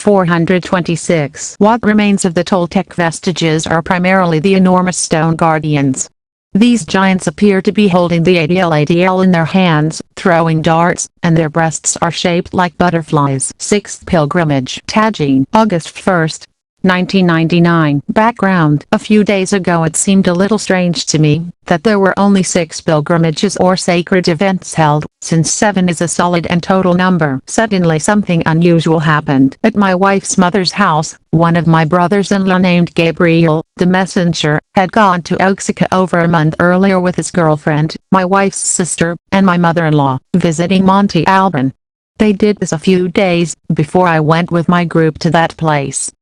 What remains of the Toltec vestiges are primarily the enormous stone guardians. These giants appear to be holding the ADL in their hands, throwing darts, and their breasts are shaped like butterflies. Sixth Pilgrimage. Tajín, August 1st, 1999. Background. A few days ago it seemed a little strange to me that there were only 6 pilgrimages or sacred events held, since 7 is a solid and total number. Suddenly something unusual happened. At my wife's mother's house, one of my brothers-in-law named Gabriel, the messenger, had gone to Oaxaca over a month earlier with his girlfriend, my wife's sister, and my mother-in-law, visiting Monte Alban. They did this a few days before I went with my group to that place.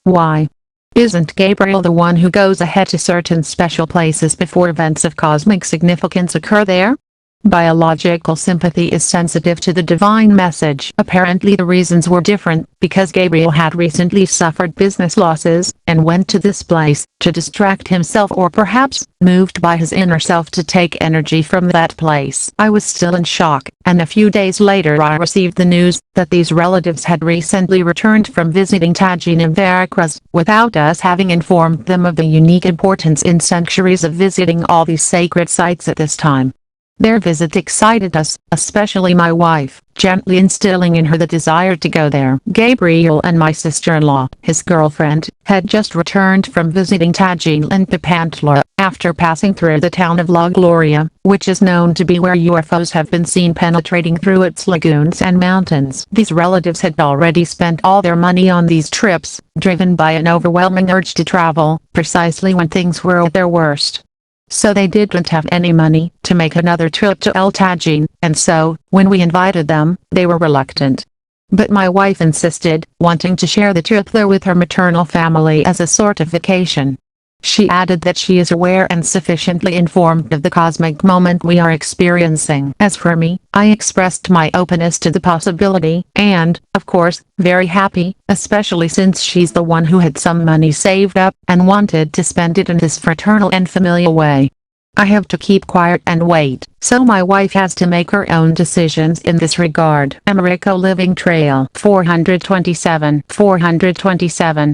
Why? Isn't Gabriel the one who goes ahead to certain special places before events of cosmic significance occur there? Biological sympathy is sensitive to the divine message. Apparently the reasons were different, because Gabriel had recently suffered business losses, and went to this place, to distract himself, or perhaps, moved by his inner self to take energy from that place. I was still in shock, and a few days later I received the news, that these relatives had recently returned from visiting Tajín in Veracruz, without us having informed them of the unique importance in centuries of visiting all these sacred sites at this time. Their visit excited us, especially my wife, gently instilling in her the desire to go there. Gabriel and my sister-in-law, his girlfriend, had just returned from visiting Tajín and Papantla, after passing through the town of La Gloria, which is known to be where UFOs have been seen penetrating through its lagoons and mountains. These relatives had already spent all their money on these trips, driven by an overwhelming urge to travel, precisely when things were at their worst. So they didn't have any money to make another trip to El Tajín, and so, when we invited them, they were reluctant. But my wife insisted, wanting to share the trip there with her maternal family as a sort of vacation. She added that she is aware and sufficiently informed of the cosmic moment we are experiencing. As for me, I expressed my openness to the possibility, and, of course, very happy, especially since she's the one who had some money saved up, and wanted to spend it in this fraternal and familial way. I have to keep quiet and wait, so my wife has to make her own decisions in this regard. Americo Living Trail 427.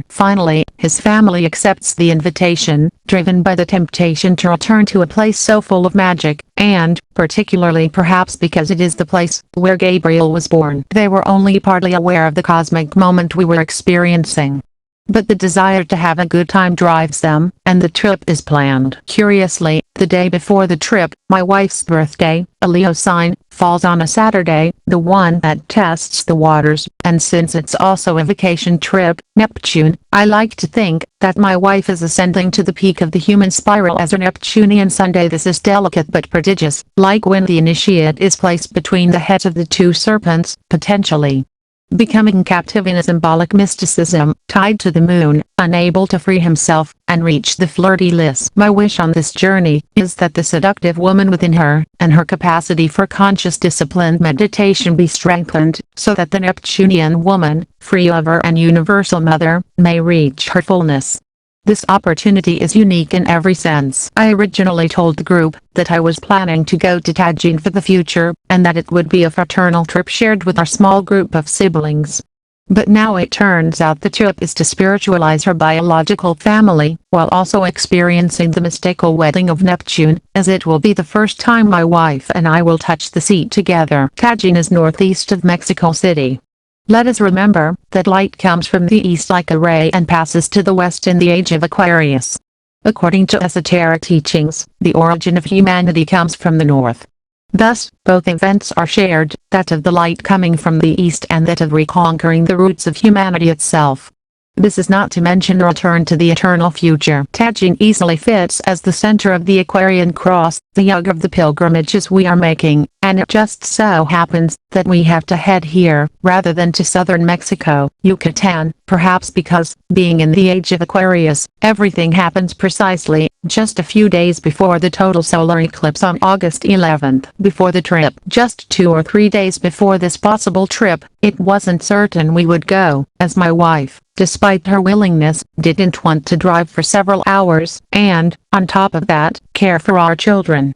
Finally, his family accepts the invitation, driven by the temptation to return to a place so full of magic, and, particularly perhaps because it is the place where Gabriel was born. They were only partly aware of the cosmic moment we were experiencing. But the desire to have a good time drives them, and the trip is planned. Curiously, the day before the trip, my wife's birthday, a Leo sign, falls on a Saturday, the one that tests the waters, and since it's also a vacation trip, Neptune, I like to think, that my wife is ascending to the peak of the human spiral as a Neptunian Sunday. This is delicate but prodigious, like when the initiate is placed between the heads of the two serpents, potentially becoming captive in a symbolic mysticism, tied to the moon, unable to free himself, and reach the flirty bliss. My wish on this journey is that the seductive woman within her, and her capacity for conscious disciplined meditation be strengthened, so that the Neptunian woman, free lover and universal mother, may reach her fullness. This opportunity is unique in every sense. I originally told the group that I was planning to go to Tajin for the future, and that it would be a fraternal trip shared with our small group of siblings. But now it turns out the trip is to spiritualize her biological family, while also experiencing the mystical wedding of Neptune, as it will be the first time my wife and I will touch the sea together. Tajin is northeast of Mexico City. Let us remember that light comes from the east like a ray and passes to the west in the age of Aquarius. According to esoteric teachings, the origin of humanity comes from the north. Thus, both events are shared, that of the light coming from the east and that of reconquering the roots of humanity itself. This is not to mention a return to the eternal future. Tajin easily fits as the center of the Aquarian cross, the yoke of the pilgrimages we are making, and it just so happens that we have to head here, rather than to southern Mexico, Yucatan, perhaps because, being in the age of Aquarius, everything happens precisely, just a few days before the total solar eclipse on August 11th. Before the trip, just 2 or 3 days before this possible trip, it wasn't certain we would go, as my wife, despite her willingness, didn't want to drive for several hours, and, on top of that, care for our children.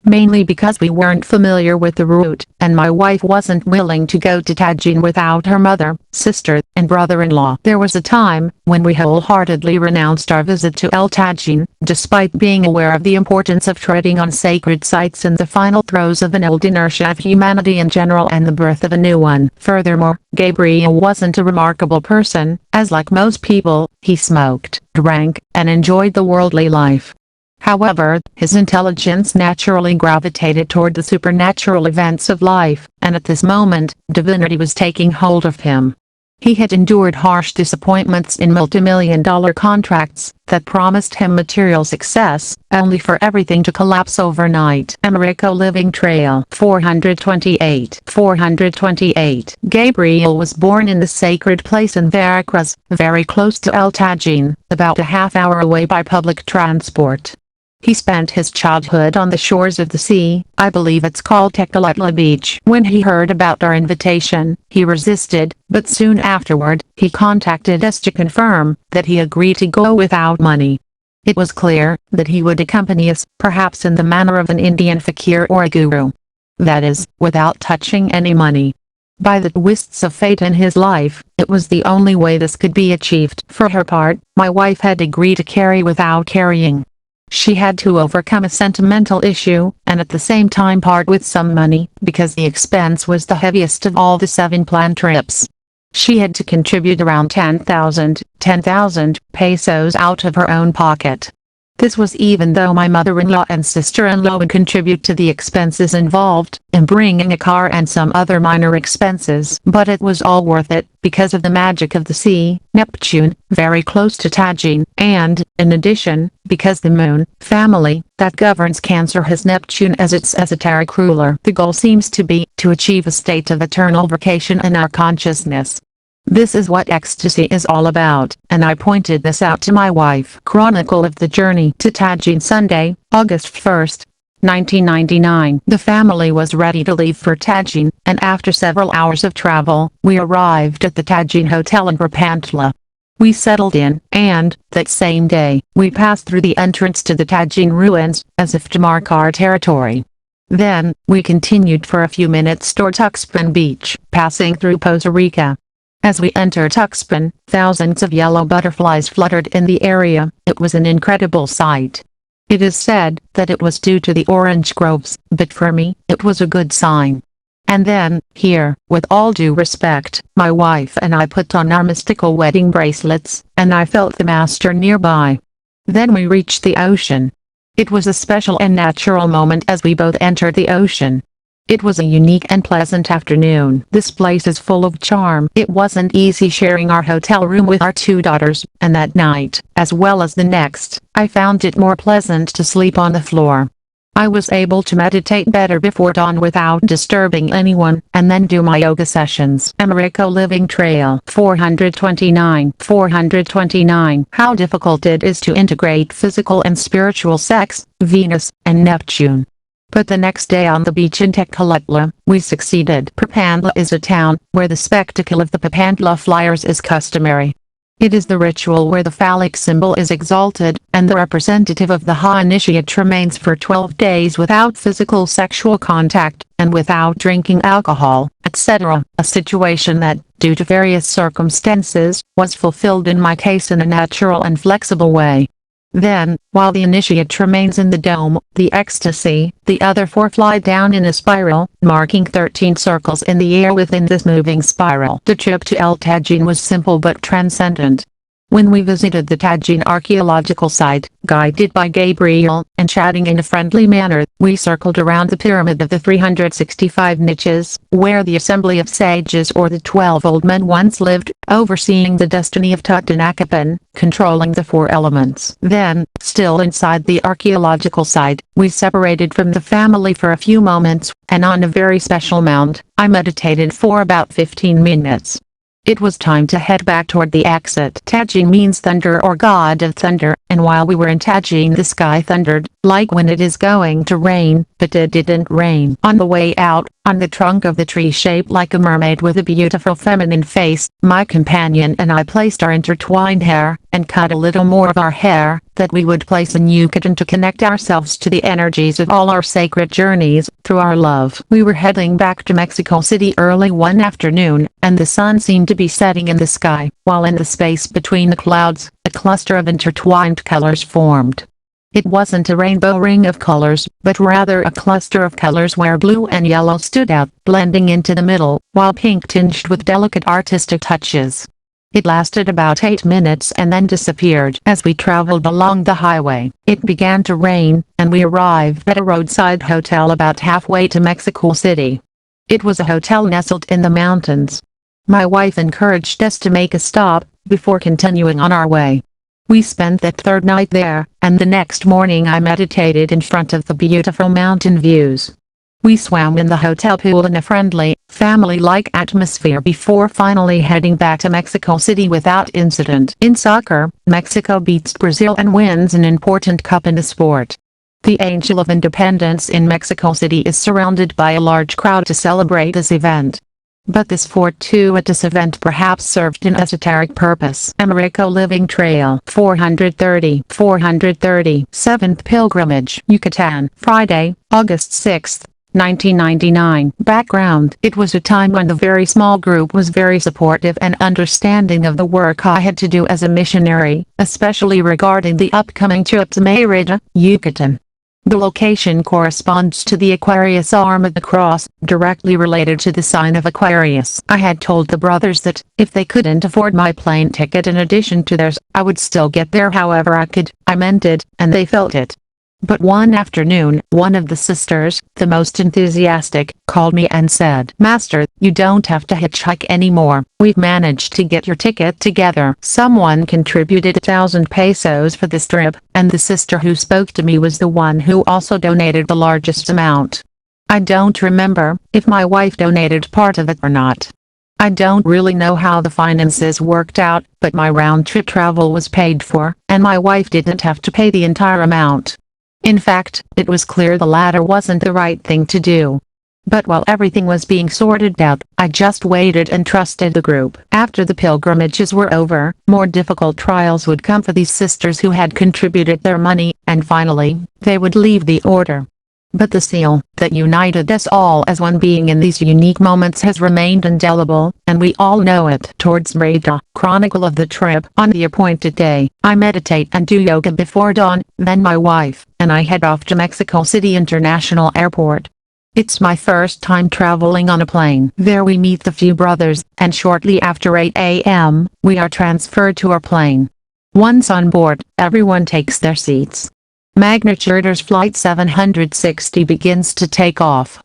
Mainly because we weren't familiar with the route, and my wife wasn't willing to go to Tajin without her mother, sister, and brother-in-law. There was a time when we wholeheartedly renounced our visit to El Tajin, despite being aware of the importance of treading on sacred sites in the final throes of an old inertia of humanity in general and the birth of a new one. Furthermore, Gabriel wasn't a remarkable person, as like most people, he smoked, drank, and enjoyed the worldly life. However, his intelligence naturally gravitated toward the supernatural events of life, and at this moment, divinity was taking hold of him. He had endured harsh disappointments in multimillion-dollar contracts that promised him material success, only for everything to collapse overnight. Americo Living Trail 428. Gabriel was born in the sacred place in Veracruz, very close to El Tajin, about a half-hour away by public transport. He spent his childhood on the shores of the sea, I believe it's called Tecalitla Beach. When he heard about our invitation, he resisted, but soon afterward, he contacted us to confirm that he agreed to go without money. It was clear that he would accompany us, perhaps in the manner of an Indian fakir or a guru. That is, without touching any money. By the twists of fate in his life, it was the only way this could be achieved. For her part, my wife had agreed to carry without carrying. She had to overcome a sentimental issue, and at the same time part with some money, because the expense was the heaviest of all the 7 planned trips. She had to contribute around 10,000 pesos out of her own pocket. This was even though my mother-in-law and sister-in-law would contribute to the expenses involved, in bringing a car and some other minor expenses. But it was all worth it, because of the magic of the sea, Neptune, very close to Tajin, and, in addition, because the moon, family, that governs Cancer has Neptune as its esoteric ruler. The goal seems to be, to achieve a state of eternal vacation in our consciousness. This is what ecstasy is all about, and I pointed this out to my wife. Chronicle of the journey to Tajin Sunday, August 1st, 1999. The family was ready to leave for Tajin, and after several hours of travel, we arrived at the Tajin Hotel in Papantla. We settled in, and, that same day, we passed through the entrance to the Tajin ruins, as if to mark our territory. Then, we continued for a few minutes toward Tuxpan Beach, passing through Poza Rica. As we entered Tuxpan, thousands of yellow butterflies fluttered in the area. It was an incredible sight. It is said that it was due to the orange groves, but for me, it was a good sign. And then, here, with all due respect, my wife and I put on our mystical wedding bracelets, and I felt the master nearby. Then we reached the ocean. It was a special and natural moment as we both entered the ocean. It was a unique and pleasant afternoon. This place is full of charm. It wasn't easy sharing our hotel room with our two daughters, and that night, as well as the next, I found it more pleasant to sleep on the floor. I was able to meditate better before dawn without disturbing anyone, and then do my yoga sessions. Americo Living Trail 429. How difficult it is to integrate physical and spiritual sex, Venus, and Neptune. But the next day on the beach in Tekalatla, we succeeded. Papandla is a town where the spectacle of the Papandla flyers is customary. It is the ritual where the phallic symbol is exalted, and the representative of the high initiate remains for 12 days without physical sexual contact, and without drinking alcohol, etc. A situation that, due to various circumstances, was fulfilled in my case in a natural and flexible way. Then, while the initiate remains in the dome, the ecstasy, the other four fly down in a spiral, marking 13 circles in the air within this moving spiral. The trip to El Tajin was simple but transcendent. When we visited the Tajin archaeological site, guided by Gabriel, and chatting in a friendly manner, we circled around the pyramid of the 365 niches, where the assembly of sages or the 12 old men once lived, overseeing the destiny of Tut and Akhenaten, controlling the four elements. Then, still inside the archaeological site, we separated from the family for a few moments, and on a very special mount, I meditated for about 15 minutes. It was time to head back toward the exit. Tajin means thunder or god of thunder, and while we were in Tajin the sky thundered, like when it is going to rain, but it didn't rain. On the way out, on the trunk of the tree shaped like a mermaid with a beautiful feminine face, my companion and I placed our intertwined hair, and cut a little more of our hair, that we would place in Yucatan to connect ourselves to the energies of all our sacred journeys, through our love. We were heading back to Mexico City early one afternoon, and the sun seemed to be setting in the sky, while in the space between the clouds, a cluster of intertwined colors formed. It wasn't a rainbow ring of colors, but rather a cluster of colors where blue and yellow stood out, blending into the middle, while pink tinged with delicate artistic touches. It lasted about 8 minutes and then disappeared. As we traveled along the highway, it began to rain, and we arrived at a roadside hotel about halfway to Mexico City. It was a hotel nestled in the mountains. My wife encouraged us to make a stop, before continuing on our way. We spent that third night there, and the next morning I meditated in front of the beautiful mountain views. We swam in the hotel pool in a friendly, family-like atmosphere before finally heading back to Mexico City without incident. In soccer, Mexico beats Brazil and wins an important cup in the sport. The Angel of Independence in Mexico City is surrounded by a large crowd to celebrate this event. But this fortuitous event perhaps served an esoteric purpose. Americo Living Trail 430. 7th Pilgrimage, Yucatan, Friday, August 6, 1999. Background: it was a time when the very small group was very supportive and understanding of the work I had to do as a missionary, especially regarding the upcoming trip to Mérida, Yucatan. The location corresponds to the Aquarius arm of the cross, directly related to the sign of Aquarius. I had told the brothers that, if they couldn't afford my plane ticket in addition to theirs, I would still get there however I could. I meant it, and they felt it. But one afternoon, one of the sisters, the most enthusiastic, called me and said, "Master, you don't have to hitchhike anymore. We've managed to get your ticket together." Someone contributed 1,000 pesos for this trip, and the sister who spoke to me was the one who also donated the largest amount. I don't remember if my wife donated part of it or not. I don't really know how the finances worked out, but my round-trip travel was paid for, and my wife didn't have to pay the entire amount. In fact, it was clear the latter wasn't the right thing to do. But while everything was being sorted out, I just waited and trusted the group. After the pilgrimages were over, more difficult trials would come for these sisters who had contributed their money, and finally, they would leave the order. But the seal that united us all as one being in these unique moments has remained indelible, and we all know it. Towards Mérida, chronicle of the trip. On the appointed day, I meditate and do yoga before dawn, then my wife and I head off to Mexico City International Airport. It's my first time traveling on a plane. There we meet the few brothers, and shortly after 8 a.m., we are transferred to our plane. Once on board, everyone takes their seats. Magna Charter's Flight 760 begins to take off.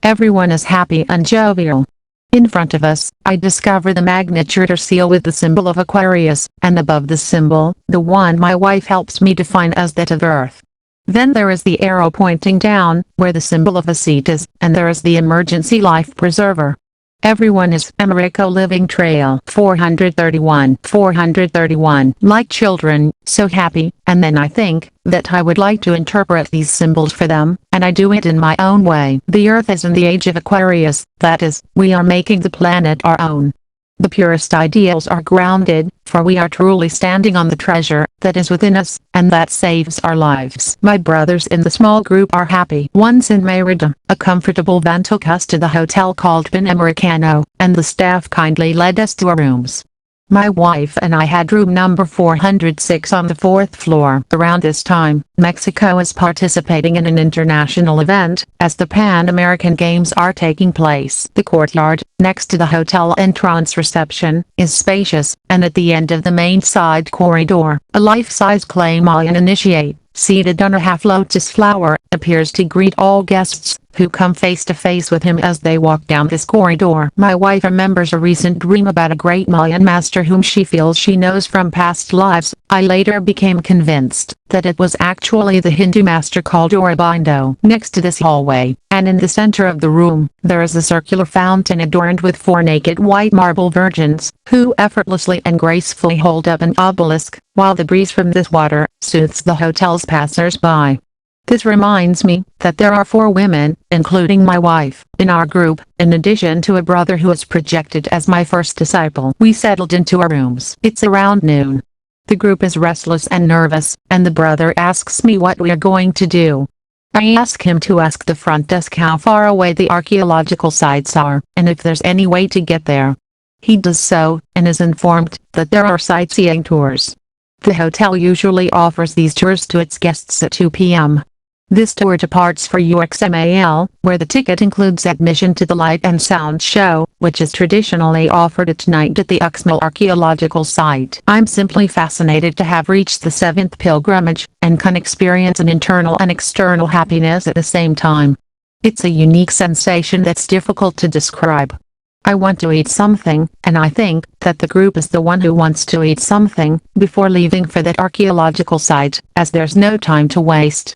Everyone is happy and jovial. In front of us, I discover the magnet seal with the symbol of Aquarius, and above the symbol, the one my wife helps me define as that of Earth. Then there is the arrow pointing down, where the symbol of a seat is, and there is the emergency life preserver. Everyone is Americo Living Trail 431 like children, so happy, and then I think that I would like to interpret these symbols for them, and I do it in my own way. The Earth is in the age of Aquarius, that is, we are making the planet our own. The purest ideals are grounded, for we are truly standing on the treasure that is within us, and that saves our lives. My brothers in the small group are happy. Once in Merida, a comfortable van took us to the hotel called Pan Americano, and the staff kindly led us to our rooms. My wife and I had room number 406 on the 4th floor. Around this time, Mexico is participating in an international event, as the Pan American Games are taking place. The courtyard, next to the hotel entrance reception, is spacious, and at the end of the main side corridor, a life-size clay Mayan initiate, seated on a half-lotus flower, appears to greet all guests who come face to face with him as they walk down this corridor. My wife remembers a recent dream about a great Mayan master whom she feels she knows from past lives. I later became convinced that it was actually the Hindu master called Aurobindo. Next to this hallway, and in the center of the room, there is a circular fountain adorned with 4 naked white marble virgins, who effortlessly and gracefully hold up an obelisk, while the breeze from this water soothes the hotel's passers-by. This reminds me that there are 4 women, including my wife, in our group, in addition to a brother who is projected as my first disciple. We settled into our rooms. It's around noon. The group is restless and nervous, and the brother asks me what we are going to do. I ask him to ask the front desk how far away the archaeological sites are, and if there's any way to get there. He does so, and is informed that there are sightseeing tours. The hotel usually offers these tours to its guests at 2 p.m. This tour departs for UXMAL, where the ticket includes admission to the light and sound show, which is traditionally offered at night at the Uxmal archaeological site. I'm simply fascinated to have reached the 7th pilgrimage, and can experience an internal and external happiness at the same time. It's a unique sensation that's difficult to describe. I want to eat something, and I think that the group is the one who wants to eat something before leaving for that archaeological site, as there's no time to waste.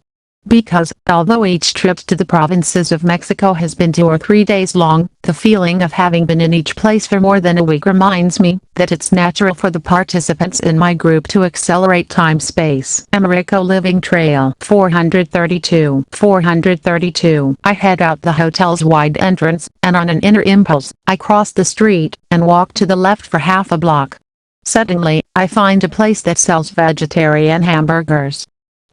Because, although each trip to the provinces of Mexico has been 2 or 3 days long, the feeling of having been in each place for more than a week reminds me that it's natural for the participants in my group to accelerate time-space. Americo Living Trail 432. I head out the hotel's wide entrance, and on an inner impulse, I cross the street, and walk to the left for half a block. Suddenly, I find a place that sells vegetarian hamburgers.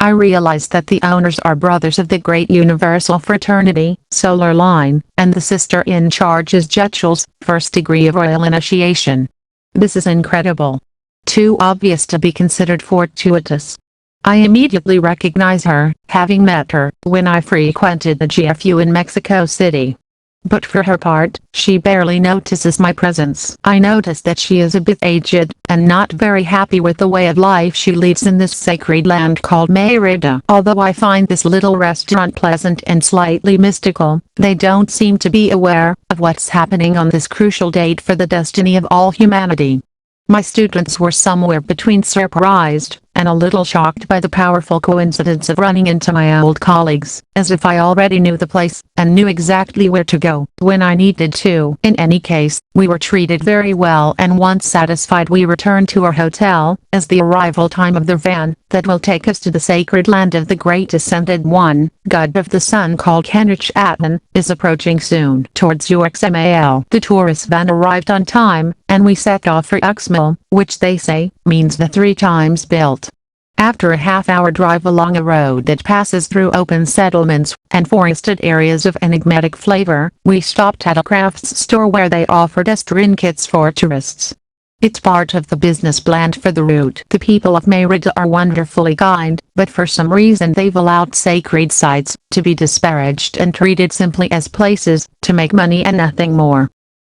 I realize that the owners are brothers of the Great Universal Fraternity, Solar Line, and the sister in charge is Jetschel's first degree of royal initiation. This is incredible. Too obvious to be considered fortuitous. I immediately recognize her, having met her when I frequented the GFU in Mexico City. But for her part, she barely notices my presence. I notice that she is a bit aged, and not very happy with the way of life she leads in this sacred land called Merida. Although I find this little restaurant pleasant and slightly mystical, they don't seem to be aware of what's happening on this crucial date for the destiny of all humanity. My students were somewhere between surprised and a little shocked by the powerful coincidence of running into my old colleagues, as if I already knew the place, and knew exactly where to go, when I needed to. In any case, we were treated very well, and once satisfied we returned to our hotel, as the arrival time of the van, that will take us to the sacred land of the great Ascended One, God of the Sun called Henrich Atman, is approaching soon. Towards UXMAL. The tourist van arrived on time, and we set off for Uxmal, which they say, means the 3 times built. After a half-hour drive along a road that passes through open settlements and forested areas of enigmatic flavor, we stopped at a crafts store where they offered us trinkets for tourists. It's part of the business plan for the route. The people of Merida are wonderfully kind, but for some reason they've allowed sacred sites to be disparaged and treated simply as places to make money and nothing more.